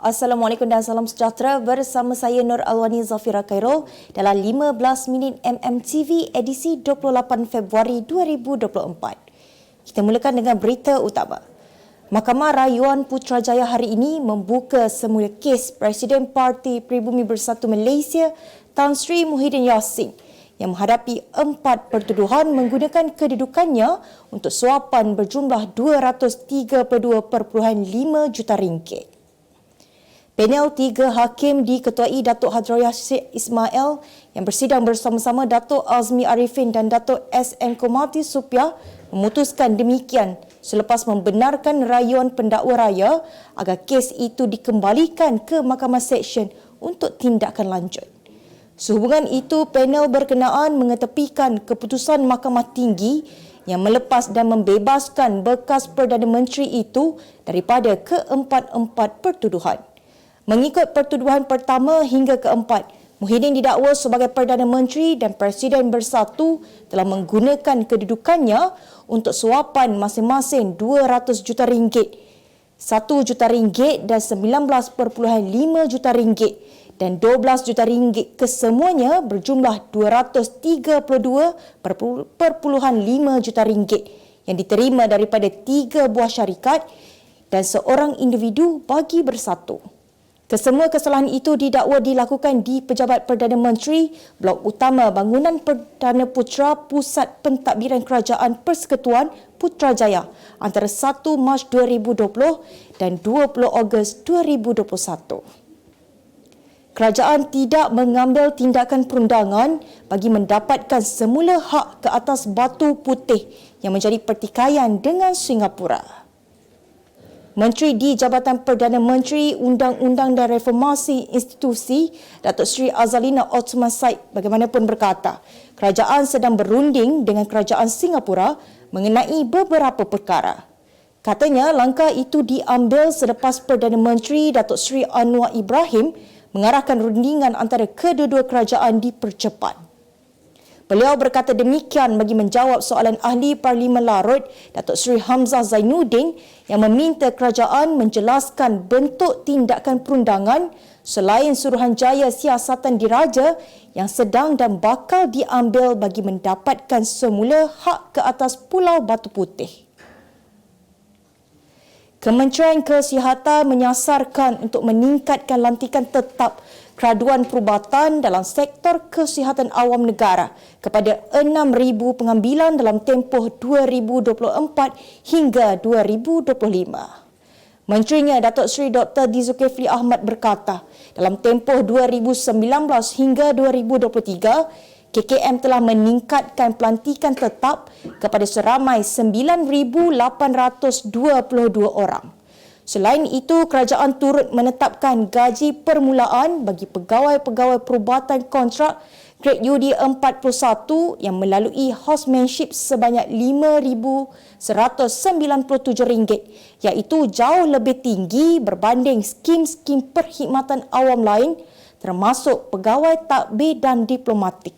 Assalamualaikum dan salam sejahtera, bersama saya Nur Alwani Zafira Khairul dalam 15 minit MMTV edisi 28 Februari 2024. Kita mulakan dengan berita utama. Mahkamah Rayuan Putrajaya hari ini membuka semula kes Presiden Parti Pribumi Bersatu Malaysia Tan Sri Muhyiddin Yassin yang menghadapi 4 pertuduhan menggunakan kedudukannya untuk suapan berjumlah RM232.5 juta. Panel 3 hakim diketuai Datuk Hadroyah Sheikh Ismail yang bersidang bersama-sama Datuk Azmi Arifin dan Datuk S.N. Komati Supiah memutuskan demikian selepas membenarkan rayuan pendakwa raya agar kes itu dikembalikan ke Mahkamah Seksyen untuk tindakan lanjut. Sehubungan itu, panel berkenaan mengetepikan keputusan Mahkamah Tinggi yang melepas dan membebaskan bekas Perdana Menteri itu daripada keempat-empat pertuduhan. Mengikut pertuduhan pertama hingga keempat, Muhyiddin didakwa sebagai Perdana Menteri dan Presiden Bersatu telah menggunakan kedudukannya untuk suapan masing-masing RM200 juta, RM1 juta dan RM19.5 juta dan RM12 juta kesemuanya berjumlah RM232.5 juta yang diterima daripada 3 buah syarikat dan seorang individu bagi bersatu. Kesemua kesalahan itu didakwa dilakukan di Pejabat Perdana Menteri, Blok Utama Bangunan Perdana Putra Pusat Pentadbiran Kerajaan Persekutuan Putrajaya antara 1 Mac 2020 dan 20 Ogos 2021. Kerajaan tidak mengambil tindakan perundangan bagi mendapatkan semula hak ke atas batu putih yang menjadi pertikaian dengan Singapura. Menteri di Jabatan Perdana Menteri Undang-Undang dan Reformasi Institusi, Datuk Seri Azalina Othman Said bagaimanapun berkata, kerajaan sedang berunding dengan kerajaan Singapura mengenai beberapa perkara. Katanya langkah itu diambil selepas Perdana Menteri Datuk Seri Anwar Ibrahim mengarahkan rundingan antara kedua-dua kerajaan dipercepat. Beliau berkata demikian bagi menjawab soalan Ahli Parlimen Larut Datuk Seri Hamzah Zainuddin yang meminta kerajaan menjelaskan bentuk tindakan perundangan selain Suruhanjaya Siasatan Diraja yang sedang dan bakal diambil bagi mendapatkan semula hak ke atas Pulau Batu Putih. Kementerian Kesihatan menyasarkan untuk meningkatkan lantikan tetap graduan perubatan dalam sektor kesihatan awam negara kepada 6,000 pengambilan dalam tempoh 2024 hingga 2025. Menterinya Datuk Seri Dr. Zulkifli Ahmad berkata, dalam tempoh 2019 hingga 2023, KKM telah meningkatkan pelantikan tetap kepada seramai 9,822 orang. Selain itu, kerajaan turut menetapkan gaji permulaan bagi pegawai-pegawai perubatan kontrak grade UD 41 yang melalui housemanship sebanyak RM5,197, iaitu jauh lebih tinggi berbanding skim-skim perkhidmatan awam lain termasuk pegawai takbir dan diplomatik.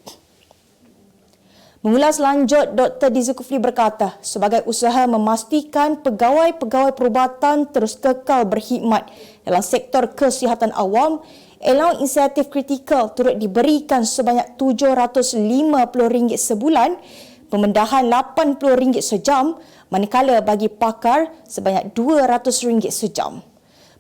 Mengulas lanjut, Dr. Zulkifli berkata, sebagai usaha memastikan pegawai-pegawai perubatan terus kekal berkhidmat dalam sektor kesihatan awam, allowance insentif kritikal turut diberikan sebanyak RM750 sebulan, pemendahan RM80 sejam, manakala bagi pakar sebanyak RM200 sejam.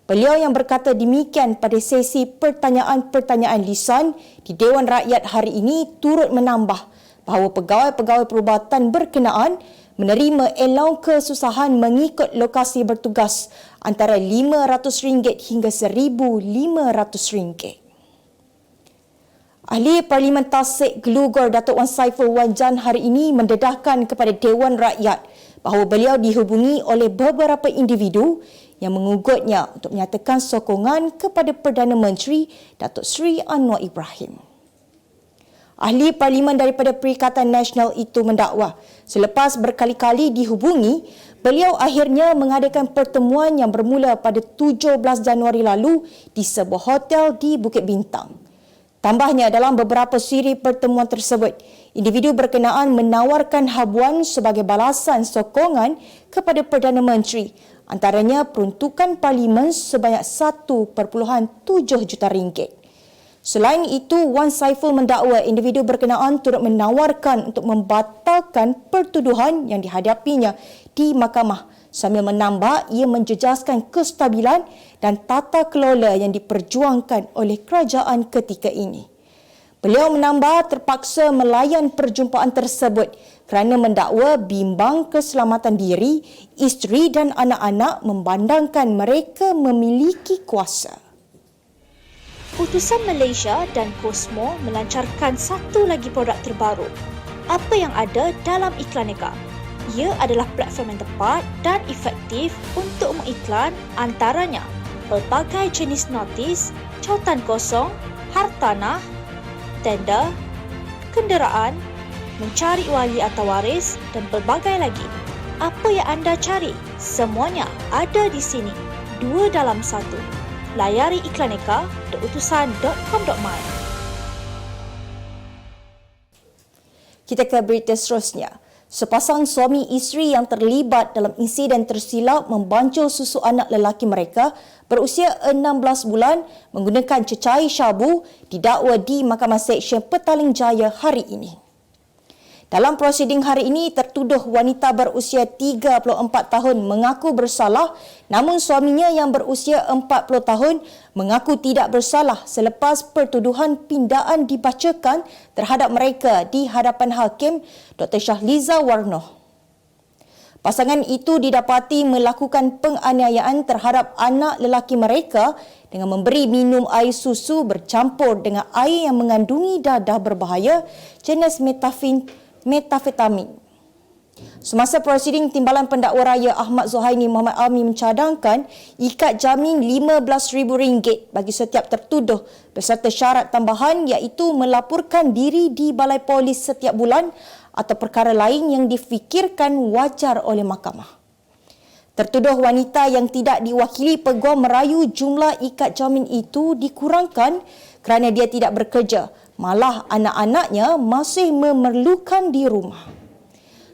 Beliau yang berkata demikian pada sesi pertanyaan-pertanyaan lisan di Dewan Rakyat hari ini turut menambah bahawa pegawai-pegawai perubatan berkenaan menerima allowance kesusahan mengikut lokasi bertugas antara RM500 hingga RM1,500. Ahli Parlimen Tasik Gelugor Datuk Wan Saiful Wan Jan hari ini mendedahkan kepada Dewan Rakyat bahawa beliau dihubungi oleh beberapa individu yang mengugutnya untuk menyatakan sokongan kepada Perdana Menteri Datuk Seri Anwar Ibrahim. Ahli Parlimen daripada Perikatan Nasional itu mendakwa selepas berkali-kali dihubungi, beliau akhirnya mengadakan pertemuan yang bermula pada 17 Januari lalu di sebuah hotel di Bukit Bintang. Tambahnya, dalam beberapa siri pertemuan tersebut, individu berkenaan menawarkan habuan sebagai balasan sokongan kepada Perdana Menteri Antaranya peruntukan parlimen sebanyak 1.7 juta ringgit. Selain itu, Wan Saiful mendakwa individu berkenaan turut menawarkan untuk membatalkan pertuduhan yang dihadapinya di mahkamah sambil menambah ia menjejaskan kestabilan dan tata kelola yang diperjuangkan oleh kerajaan ketika ini. Beliau menambah terpaksa melayan perjumpaan tersebut kerana mendakwa bimbang keselamatan diri, isteri dan anak-anak memandangkan mereka memiliki kuasa. Utusan Malaysia dan Cosmo melancarkan satu lagi produk terbaru. Apa yang ada dalam Iklaneka? Ia adalah platform yang tepat dan efektif untuk mengiklan antaranya pelbagai jenis notis, cautan kosong, hartanah, tender, kenderaan, mencari wali atau waris dan pelbagai lagi. Apa yang anda cari? Semuanya ada di sini. 2 dalam 1. Layari iklaneka.utusan.com.my. Kita ke berita seterusnya. Sepasang suami isteri yang terlibat dalam insiden tersilap membancuh susu anak lelaki mereka berusia 16 bulan menggunakan cecair syabu didakwa di Mahkamah Seksyen Petaling Jaya hari ini. Dalam prosiding hari ini, tertuduh wanita berusia 34 tahun mengaku bersalah, namun suaminya yang berusia 40 tahun mengaku tidak bersalah selepas pertuduhan pindaan dibacakan terhadap mereka di hadapan Hakim Dr. Shahliza Warnoh. Pasangan itu didapati melakukan penganiayaan terhadap anak lelaki mereka dengan memberi minum air susu bercampur dengan air yang mengandungi dadah berbahaya jenis metafetamin. Semasa prosiding, Timbalan Pendakwa Raya Ahmad Zuhaini Muhammad Ami mencadangkan ikat jamin RM15,000 bagi setiap tertuduh beserta syarat tambahan iaitu melaporkan diri di Balai Polis setiap bulan atau perkara lain yang difikirkan wajar oleh mahkamah. Tertuduh wanita yang tidak diwakili peguam merayu jumlah ikat jamin itu dikurangkan kerana dia tidak bekerja. Malah anak-anaknya masih memerlukan di rumah.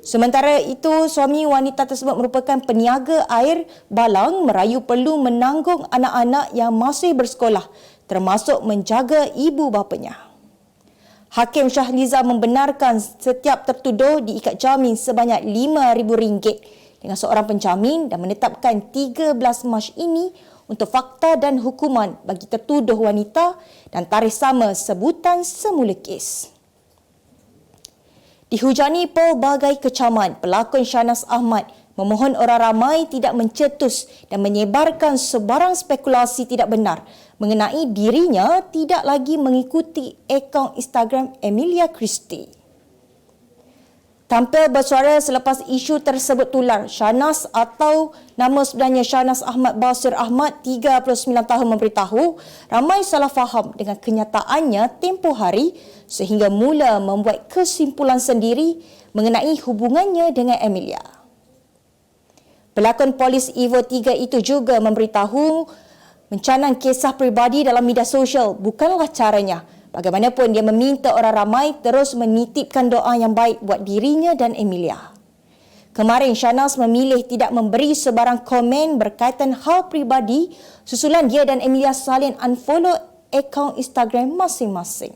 Sementara itu, suami wanita tersebut merupakan peniaga air balang merayu perlu menanggung anak-anak yang masih bersekolah, termasuk menjaga ibu bapanya. Hakim Shahliza membenarkan setiap tertuduh diikat jamin sebanyak RM5,000 dengan seorang penjamin dan menetapkan 13 Mac ini untuk fakta dan hukuman bagi tertuduh wanita dan tarikh sama sebutan semula kes. Dihujani pelbagai kecaman, pelakon Shahnaz Ahmad memohon orang ramai tidak mencetus dan menyebarkan sebarang spekulasi tidak benar mengenai dirinya tidak lagi mengikuti akaun Instagram Emilia Christie. Tampil bersuara selepas isu tersebut tular, Shahnaz atau nama sebenarnya Shahnaz Ahmad Basir Ahmad, 39 tahun memberitahu ramai salah faham dengan kenyataannya tempoh hari sehingga mula membuat kesimpulan sendiri mengenai hubungannya dengan Emilia. Pelakon polis Evo 3 itu juga memberitahu mencanang kisah peribadi dalam media sosial bukanlah caranya. Bagaimanapun, dia meminta orang ramai terus menitipkan doa yang baik buat dirinya dan Emilia. Kemarin, Shahnaz memilih tidak memberi sebarang komen berkaitan hal peribadi susulan dia dan Emilia saling unfollow akaun Instagram masing-masing.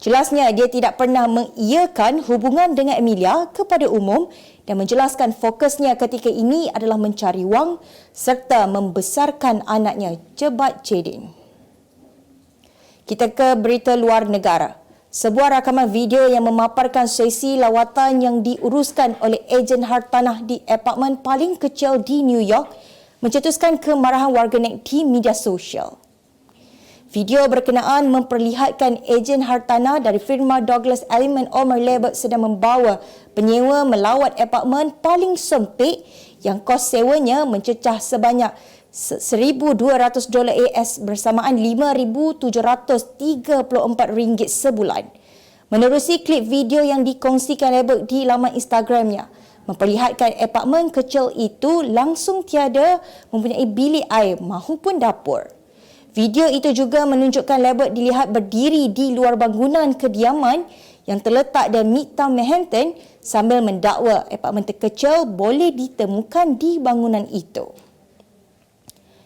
Jelasnya, dia tidak pernah mengiyakan hubungan dengan Emilia kepada umum dan menjelaskan fokusnya ketika ini adalah mencari wang serta membesarkan anaknya, Jebat Jedin. Kita ke berita luar negara. Sebuah rakaman video yang memaparkan sesi lawatan yang diuruskan oleh ejen hartanah di apartmen paling kecil di New York mencetuskan kemarahan warganet di media sosial. Video berkenaan memperlihatkan ejen hartanah dari firma Douglas Elliman Omar Labor sedang membawa penyewa melawat apartmen paling sempit yang kos sewanya mencecah sebanyak $1,200 AS bersamaan RM5,734 sebulan. Menerusi klip video yang dikongsikan Labor di laman Instagramnya, memperlihatkan apartmen kecil itu langsung tiada mempunyai bilik air mahupun dapur. Video itu juga menunjukkan Labor dilihat berdiri di luar bangunan kediaman yang terletak di Midtown Manhattan sambil mendakwa apartmen terkecil boleh ditemukan di bangunan itu.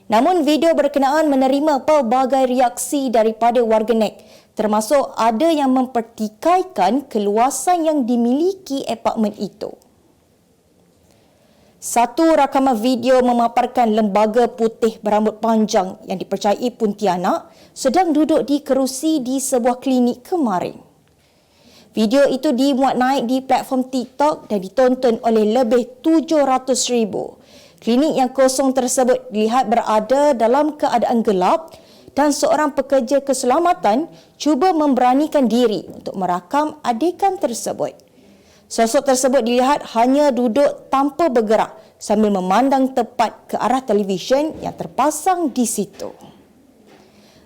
Namun video berkenaan menerima pelbagai reaksi daripada warganet, termasuk ada yang mempertikaikan keluasan yang dimiliki apartmen itu. Satu rakaman video memaparkan lembaga putih berambut panjang yang dipercayai Pontianak sedang duduk di kerusi di sebuah klinik kemarin. Video itu dimuat naik di platform TikTok dan ditonton oleh lebih 700,000. Klinik yang kosong tersebut dilihat berada dalam keadaan gelap dan seorang pekerja keselamatan cuba memberanikan diri untuk merakam adegan tersebut. Sosok tersebut dilihat hanya duduk tanpa bergerak sambil memandang tepat ke arah televisyen yang terpasang di situ.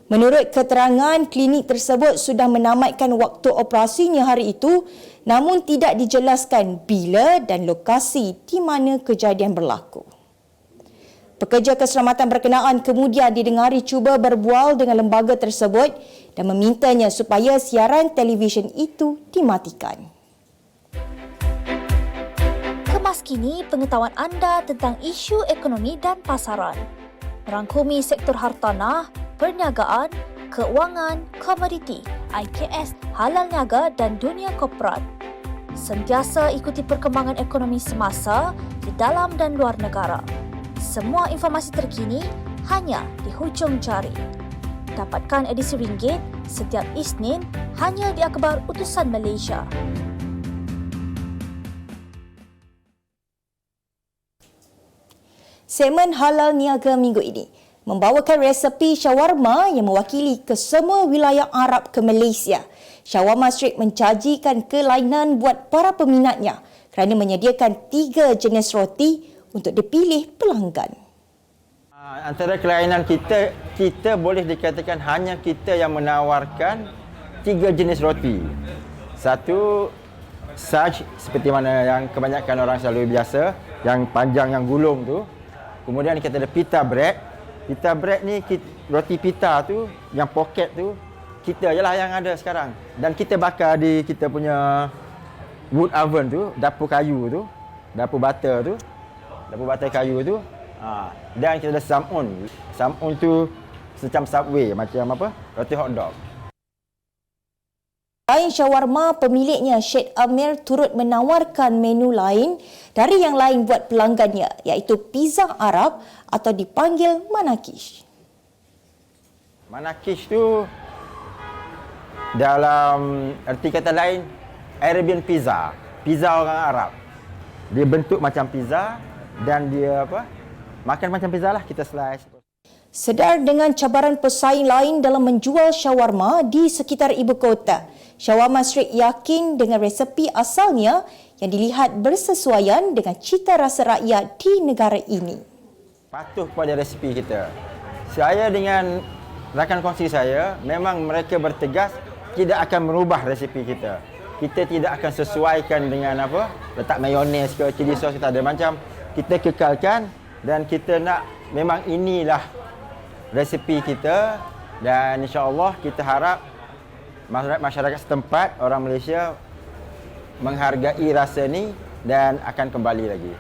Menurut keterangan, klinik tersebut sudah menamatkan waktu operasinya hari itu, namun tidak dijelaskan bila dan lokasi di mana kejadian berlaku. Pekerja keselamatan berkenaan kemudian didengari cuba berbual dengan lembaga tersebut dan memintanya supaya siaran televisyen itu dimatikan. Kemas kini pengetahuan anda tentang isu ekonomi dan pasaran. Merangkumi sektor hartanah, perniagaan, keuangan, komoditi, IKS, halal niaga dan dunia korporat. Sentiasa ikuti perkembangan ekonomi semasa di dalam dan luar negara. Semua informasi terkini hanya di hujung jari. Dapatkan edisi ringgit setiap Isnin hanya di Akhbar Utusan Malaysia. Segmen Halal Niaga minggu ini membawakan resepi shawarma yang mewakili kesemua wilayah Arab ke Malaysia. Shawarma Street mencajikan kelainan buat para peminatnya kerana menyediakan 3 jenis roti untuk dipilih pelanggan. Antara kelainan kita boleh dikatakan hanya kita yang menawarkan 3 jenis roti. Satu, saj seperti mana yang kebanyakan orang selalu biasa, yang panjang, yang gulung tu. Kemudian kita ada pita bread. Pita bread ni, roti pita tu, yang poket tu, kita je lah yang ada sekarang. Dan kita bakar di kita punya wood oven tu, dapur kayu tu, dapur butter kayu tu. Dan kita ada samun. Samun tu macam Subway, macam apa? Roti hotdog. Selain shawarma, pemiliknya Syed Amir turut menawarkan menu lain dari yang lain buat pelanggannya, iaitu pizza Arab atau dipanggil manakish. Manakish tu dalam erti kata lain Arabian pizza, pizza orang Arab. Dia bentuk macam pizza dan dia makan macam pizza lah, kita slice. Sedar dengan cabaran pesaing lain dalam menjual shawarma di sekitar ibu kota, Shawarma Street yakin dengan resepi asalnya yang dilihat bersesuaian dengan cita rasa rakyat di negara ini. Patuh pada resepi kita. Saya dengan rakan kongsi saya, memang mereka bertegas tidak akan merubah resepi kita. Kita tidak akan sesuaikan dengan letak mayones ke chili sauce, kita ada macam. Kita kekalkan dan kita nak memang inilah resepi kita, dan insya-Allah kita harap masyarakat setempat, orang Malaysia menghargai rasa ni dan akan kembali lagi.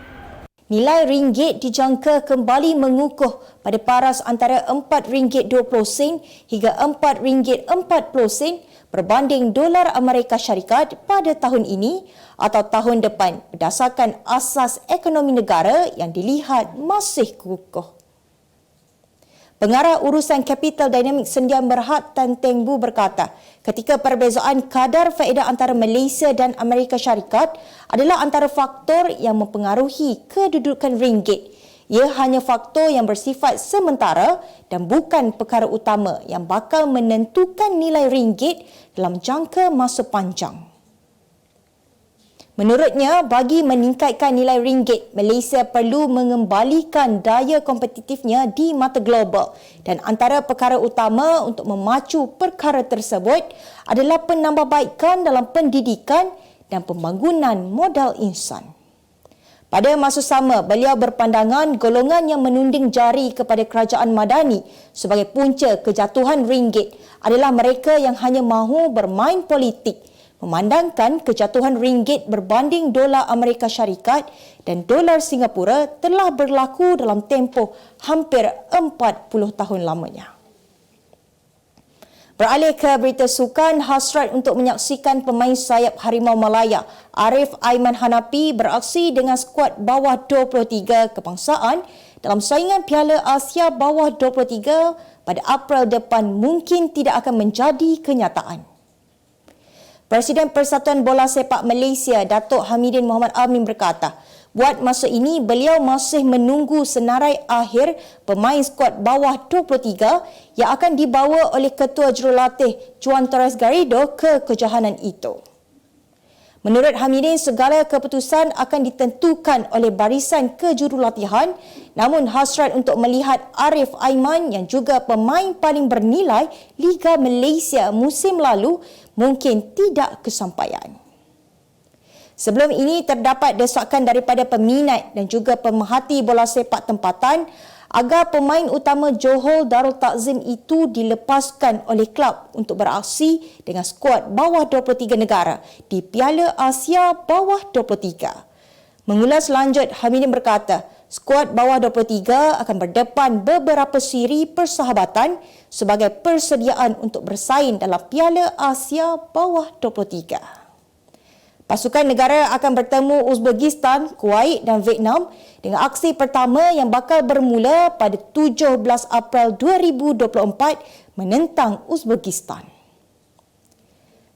Nilai ringgit dijangka kembali mengukuh pada paras antara RM4.20 hingga RM4.40 berbanding dolar Amerika Syarikat pada tahun ini atau tahun depan berdasarkan asas ekonomi negara yang dilihat masih kukuh. Pengarah Urusan Capital Dynamics Sendian Berhad Tan Teng Bu berkata, ketika perbezaan kadar faedah antara Malaysia dan Amerika Syarikat adalah antara faktor yang mempengaruhi kedudukan ringgit. Ia hanya faktor yang bersifat sementara dan bukan perkara utama yang bakal menentukan nilai ringgit dalam jangka masa panjang. Menurutnya, bagi meningkatkan nilai ringgit, Malaysia perlu mengembalikan daya kompetitifnya di mata global dan antara perkara utama untuk memacu perkara tersebut adalah penambahbaikan dalam pendidikan dan pembangunan modal insan. Pada masa sama, beliau berpandangan golongan yang menunding jari kepada kerajaan Madani sebagai punca kejatuhan ringgit adalah mereka yang hanya mahu bermain politik, memandangkan kejatuhan ringgit berbanding dolar Amerika Syarikat dan dolar Singapura telah berlaku dalam tempoh hampir 40 tahun lamanya. Beralih ke berita sukan, hasrat untuk menyaksikan pemain sayap Harimau Malaya Arif Aiman Hanapi beraksi dengan skuad bawah 23 kebangsaan dalam saingan Piala Asia bawah 23 pada April depan mungkin tidak akan menjadi kenyataan. Presiden Persatuan Bola Sepak Malaysia, Datuk Hamidin Mohamad Amin berkata, buat masa ini beliau masih menunggu senarai akhir pemain skuad bawah 23 yang akan dibawa oleh Ketua Jurulatih Juan Torres Garrido ke kejohanan itu. Menurut Hamidin, segala keputusan akan ditentukan oleh barisan kejurulatihan, namun hasrat untuk melihat Arif Aiman yang juga pemain paling bernilai Liga Malaysia musim lalu mungkin tidak kesampaian. Sebelum ini terdapat desakan daripada peminat dan juga pemerhati bola sepak tempatan agar pemain utama Johor Darul Takzim itu dilepaskan oleh klub untuk beraksi dengan skuad bawah 23 negara di Piala Asia bawah 23. Mengulas lanjut, Hamidin berkata, skuad bawah 23 akan berdepan beberapa siri persahabatan sebagai persediaan untuk bersaing dalam Piala Asia bawah 23. Pasukan negara akan bertemu Uzbekistan, Kuwait dan Vietnam dengan aksi pertama yang bakal bermula pada 17 April 2024 menentang Uzbekistan.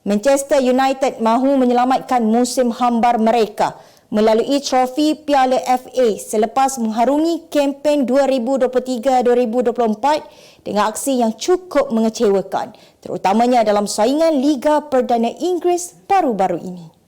Manchester United mahu menyelamatkan musim hambar mereka melalui trofi Piala FA selepas mengharungi kempen 2023-2024 dengan aksi yang cukup mengecewakan, terutamanya dalam saingan Liga Perdana Inggeris baru-baru ini.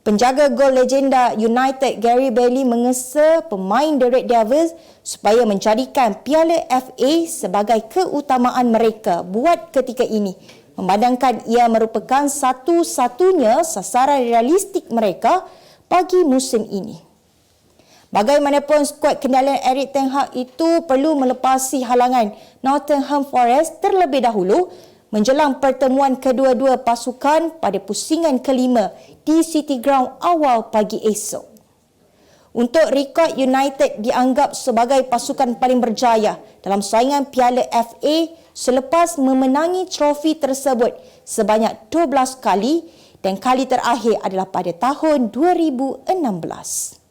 Penjaga gol legenda United Gary Bailey mengesa pemain The Red Devils supaya menjadikan Piala FA sebagai keutamaan mereka buat ketika ini, memandangkan ia merupakan satu-satunya sasaran realistik mereka bagi musim ini. Bagaimanapun, skuad kendalian Erik ten Hag itu perlu melepasi halangan Nottingham Forest terlebih dahulu menjelang pertemuan kedua-dua pasukan pada pusingan kelima di City Ground awal pagi esok. Untuk rekod, United dianggap sebagai pasukan paling berjaya dalam saingan Piala FA selepas memenangi trofi tersebut sebanyak 12 kali dan kali terakhir adalah pada tahun 2016.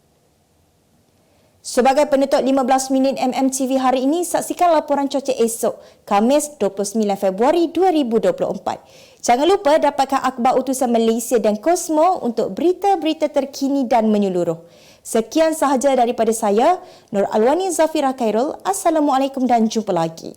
Sebagai penutup 15 minit MMTV hari ini, saksikan laporan cuaca esok, Khamis 29 Februari 2024. Jangan lupa dapatkan akhbar utusan Malaysia dan Kosmo untuk berita-berita terkini dan menyeluruh. Sekian sahaja daripada saya, Nur Alwani Zafira Khairul. Assalamualaikum dan jumpa lagi.